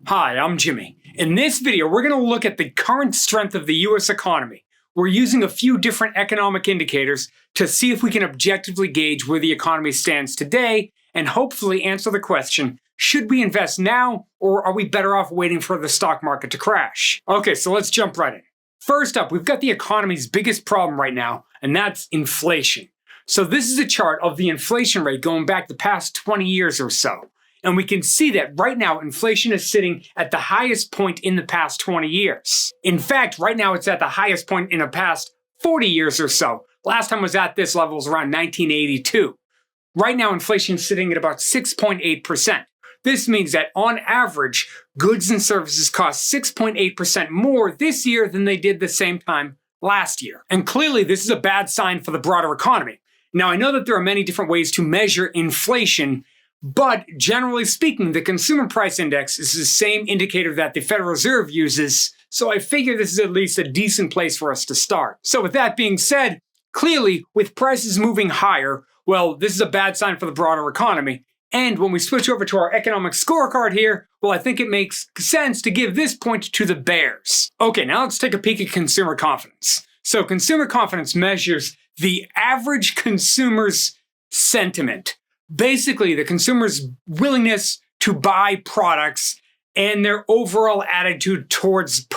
Hi, I'm Jimmy. In this video, we're going to look at the current strength of the US economy. We're using a few different economic indicators to see if we can objectively gauge where the economy stands today and hopefully answer the question, should we invest now or are we better off waiting for the stock market to crash? Okay, so let's jump right in. First up, we've got the economy's biggest problem right now, and that's inflation. So this is a chart of the inflation rate going back the past 20 years or so. And we can see that right now, inflation is sitting at the highest point in the past 20 years. In fact, right now it's at the highest point in the past 40 years or so. Last time it was at this level was around 1982. Right now, inflation is sitting at about 6.8%. This means that on average, goods and services cost 6.8% more this year than they did the same time last year. And clearly, this is a bad sign for the broader economy. Now, I know that there are many different ways to measure inflation, but generally speaking, the consumer price index is the same indicator that the Federal Reserve uses, so I figure this is at least a decent place for us to start. So with that being said, clearly, with prices moving higher, well, this is a bad sign for the broader economy. And when we switch over to our economic scorecard here, well, I think it makes sense to give this point to the bears. Okay, now let's take a peek at consumer confidence. So consumer confidence measures the average consumer's sentiment. Basically, the consumer's willingness to buy products and their overall attitude towards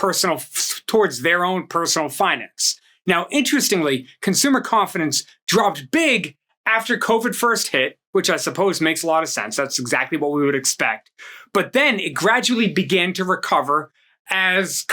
their own personal finance. Now, interestingly, consumer confidence dropped big after COVID first hit, which I suppose makes a lot of sense. That's exactly what we would expect. But then it gradually began to recover as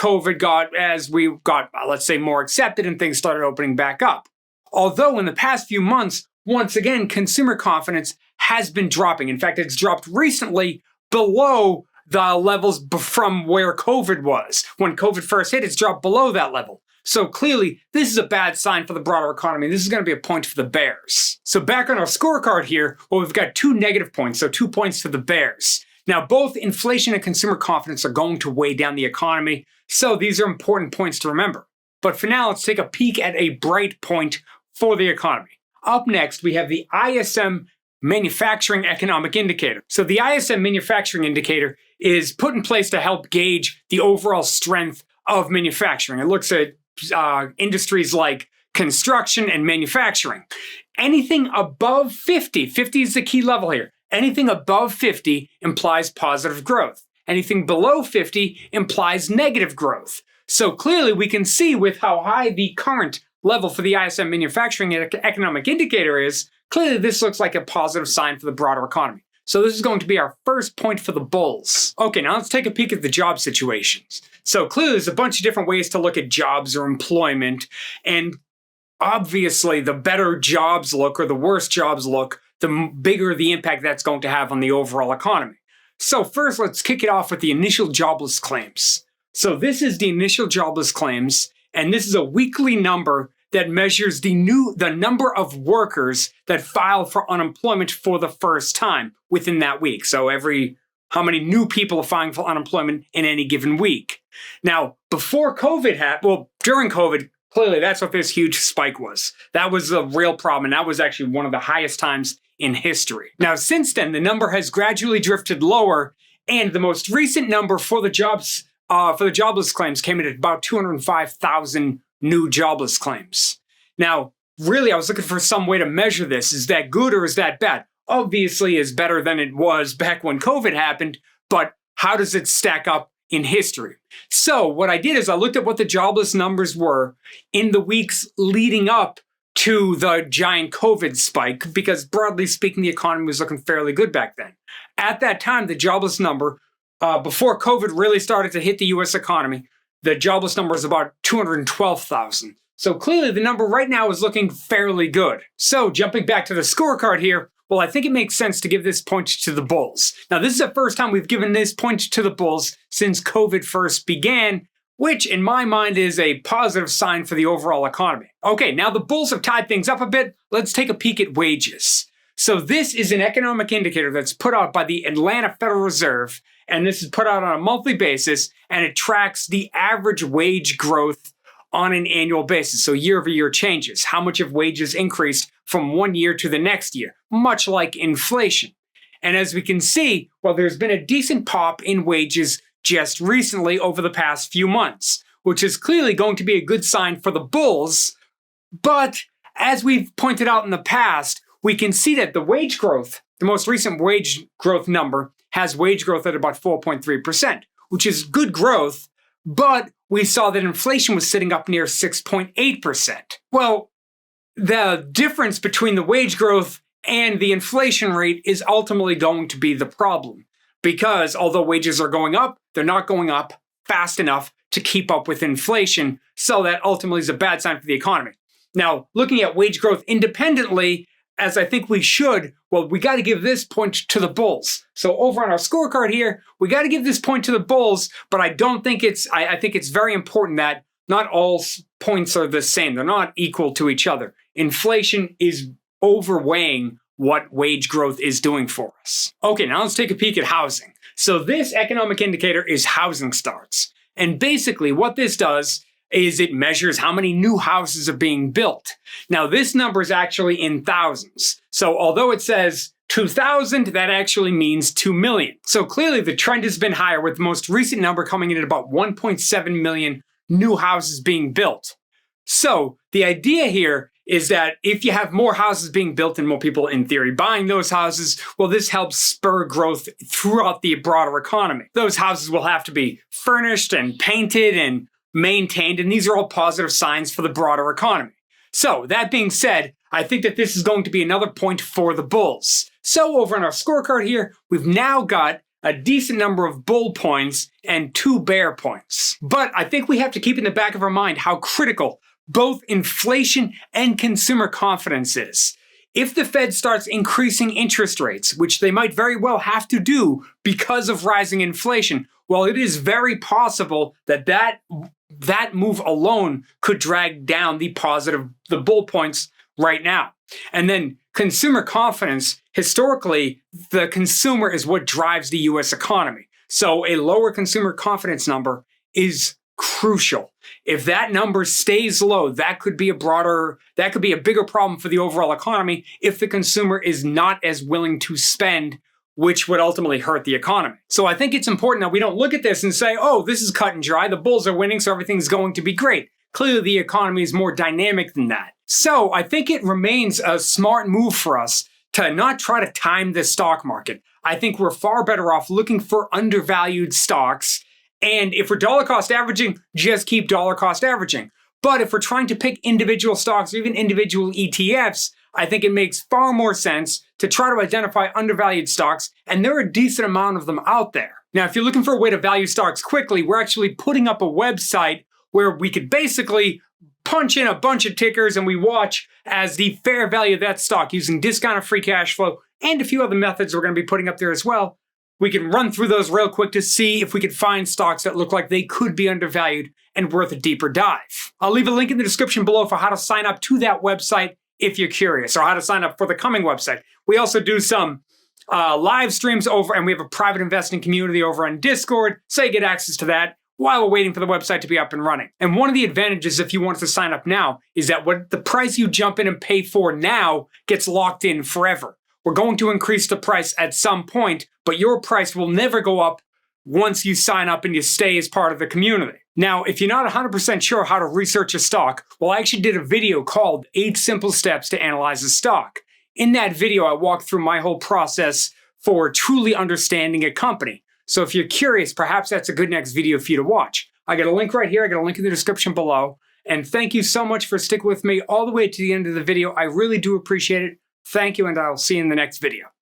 we got, let's say, more accepted and things started opening back up. Although in the past few months, once again, consumer confidence has been dropping. In fact, it's dropped recently below the levels from where COVID was. When COVID first hit, it's dropped below that level. So clearly, this is a bad sign for the broader economy. This is going to be a point for the bears. So back on our scorecard here, well, we've got 2 negative points, so 2 points for the bears. Now, both inflation and consumer confidence are going to weigh down the economy, so these are important points to remember. But for now, let's take a peek at a bright point for the economy. Up next, we have the ISM Manufacturing Economic Indicator. So the ISM Manufacturing Indicator is put in place to help gauge the overall strength of manufacturing. It looks at industries like construction and manufacturing. Anything above 50 is the key level here. Anything above 50 implies positive growth. Anything below 50 implies negative growth. So clearly we can see with how high the current level for the ISM Manufacturing Economic Indicator is, clearly this looks like a positive sign for the broader economy. So this is going to be our first point for the bulls. Okay, now let's take a peek at the job situations. So clearly there's a bunch of different ways to look at jobs or employment, and obviously the better jobs look or the worse jobs look, the bigger the impact that's going to have on the overall economy. So first, let's kick it off with the initial jobless claims. So this is the initial jobless claims, and this is a weekly number that measures the number of workers that file for unemployment for the first time within that week. So how many new people are filing for unemployment in any given week. Now, before COVID happened, during COVID, clearly that's what this huge spike was. That was a real problem, and that was actually one of the highest times in history. Now, since then, the number has gradually drifted lower, and the most recent number for the jobless claims came in at about 205,000 new jobless claims. Now, really, I was looking for some way to measure this. Is that good or is that bad? Obviously, it's better than it was back when COVID happened, but how does it stack up in history? So what I did is I looked at what the jobless numbers were in the weeks leading up to the giant COVID spike, because broadly speaking, the economy was looking fairly good back then. At that time, the jobless number, before COVID really started to hit the US economy, the jobless number is about 212,000. So clearly the number right now is looking fairly good. So jumping back to the scorecard here, well, I think it makes sense to give this point to the bulls. Now, this is the first time we've given this point to the bulls since COVID first began, which in my mind is a positive sign for the overall economy. Okay, now the bulls have tied things up a bit. Let's take a peek at wages. So this is an economic indicator that's put out by the Atlanta Federal Reserve, and this is put out on a monthly basis, and it tracks the average wage growth on an annual basis, so year-over-year changes. How much of wages increased from one year to the next year, much like inflation. And as we can see, well, there's been a decent pop in wages just recently over the past few months, which is clearly going to be a good sign for the bulls. But as we've pointed out in the past, we can see that the wage growth, the most recent wage growth number, has wage growth at about 4.3%, which is good growth, but we saw that inflation was sitting up near 6.8%. Well, the difference between the wage growth and the inflation rate is ultimately going to be the problem, because although wages are going up, they're not going up fast enough to keep up with inflation, so that ultimately is a bad sign for the economy. Now, looking at wage growth independently, as I think we should, well, we got to give this point to the bulls. So over on our scorecard here, we got to give this point to the bulls, but I don't think I think it's very important that not all points are the same. They're not equal to each other. Inflation is overweighing what wage growth is doing for us. Okay, now let's take a peek at housing. So this economic indicator is housing starts. And basically what this does is it measures how many new houses are being built. Now this number is actually in thousands. So although it says 2,000, that actually means 2 million. So clearly the trend has been higher, with the most recent number coming in at about 1.7 million new houses being built. So the idea here is that if you have more houses being built and more people in theory buying those houses, well, this helps spur growth throughout the broader economy. Those houses will have to be furnished and painted and maintained, and these are all positive signs for the broader economy. So that being said, I think that this is going to be another point for the bulls. So over on our scorecard here, we've now got a decent number of bull points and 2 bear points. But I think we have to keep in the back of our mind how critical both inflation and consumer confidence is. If the Fed starts increasing interest rates, which they might very well have to do because of rising inflation, well, it is very possible that that move alone could drag down the bull points right now. And then consumer confidence, historically, the consumer is what drives the US economy. So a lower consumer confidence number is crucial. If that number stays low, that could be a bigger problem for the overall economy if the consumer is not as willing to spend, which would ultimately hurt the economy. So I think it's important that we don't look at this and say, oh, this is cut and dry, the bulls are winning, so everything's going to be great. Clearly, the economy is more dynamic than that. So I think it remains a smart move for us to not try to time the stock market. I think we're far better off looking for undervalued stocks. And if we're dollar cost averaging, just keep dollar cost averaging. But if we're trying to pick individual stocks or even individual ETFs, I think it makes far more sense to try to identify undervalued stocks, and there are a decent amount of them out there. Now, if you're looking for a way to value stocks quickly, we're actually putting up a website where we could basically punch in a bunch of tickers and we watch as the fair value of that stock using discounted free cash flow and a few other methods we're going to be putting up there as well. We can run through those real quick to see if we could find stocks that look like they could be undervalued and worth a deeper dive. I'll leave a link in the description below for how to sign up to that website if you're curious, or how to sign up for the coming website. We also do some live streams over, and we have a private investing community over on Discord, so you get access to that while we're waiting for the website to be up and running. And one of the advantages, if you wanted to sign up now, is that what the price you jump in and pay for now gets locked in forever. We're going to increase the price at some point, but your price will never go up once you sign up and you stay as part of the community. Now, if you're not 100% sure how to research a stock, well, I actually did a video called 8 Simple Steps to Analyze a Stock. In that video, I walked through my whole process for truly understanding a company. So if you're curious, perhaps that's a good next video for you to watch. I got a link right here. I got a link in the description below. And thank you so much for sticking with me all the way to the end of the video. I really do appreciate it. Thank you, and I'll see you in the next video.